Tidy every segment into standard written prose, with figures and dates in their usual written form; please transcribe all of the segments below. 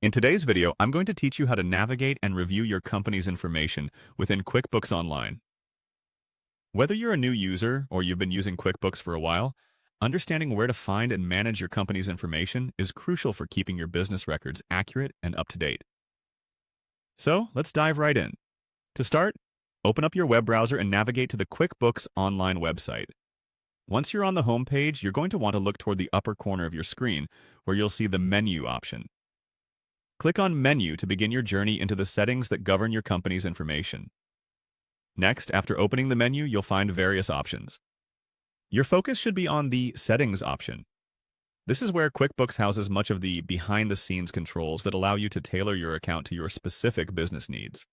In today's video, I'm going to teach you how to navigate and review your company's information within QuickBooks Online. Whether you're a new user or you've been using QuickBooks for a while, understanding where to find and manage your company's information is crucial for keeping your business records accurate and up to date. So, let's dive right in. To start, open up your web browser and navigate to the QuickBooks Online website. Once you're on the home page, you're going to want to look toward the upper corner of your screen, where you'll see the Menu option. Click on Menu to begin your journey into the settings that govern your company's information. Next, after opening the menu, you'll find various options. Your focus should be on the Settings option. This is where QuickBooks houses much of the behind-the-scenes controls that allow you to tailor your account to your specific business needs.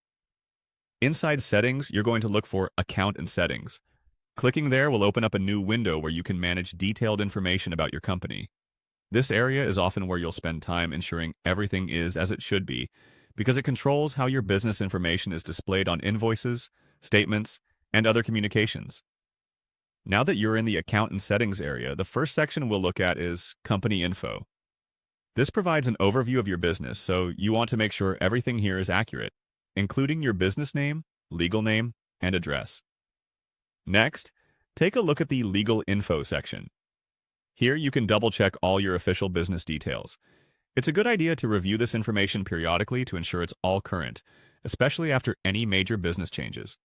Inside Settings, you're going to look for Account and Settings. Clicking there will open up a new window where you can manage detailed information about your company. This area is often where you'll spend time ensuring everything is as it should be, because it controls how your business information is displayed on invoices, statements, and other communications. Now that you're in the Account and Settings area, the first section we'll look at is Company Info. This provides an overview of your business, so you want to make sure everything here is accurate, including your business name, legal name, and address. Next, take a look at the Legal Info section. Here you can double-check all your official business details. It's a good idea to review this information periodically to ensure it's all current, especially after any major business changes.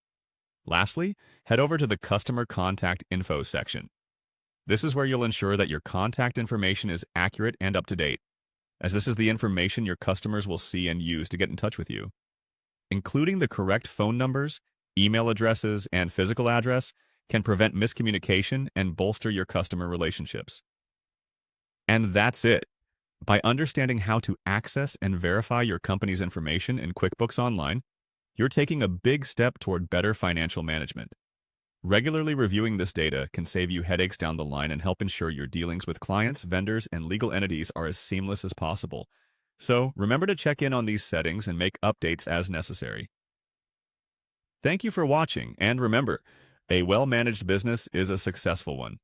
Lastly, head over to the Customer Contact Info section. This is where you'll ensure that your contact information is accurate and up to date, as this is the information your customers will see and use to get in touch with you. Including the correct phone numbers, email addresses, and physical address can prevent miscommunication and bolster your customer relationships. And that's it. By understanding how to access and verify your company's information in QuickBooks Online, you're taking a big step toward better financial management. Regularly reviewing this data can save you headaches down the line and help ensure your dealings with clients, vendors, and legal entities are as seamless as possible. So remember to check in on these settings and make updates as necessary. Thank you for watching, and remember, a well-managed business is a successful one.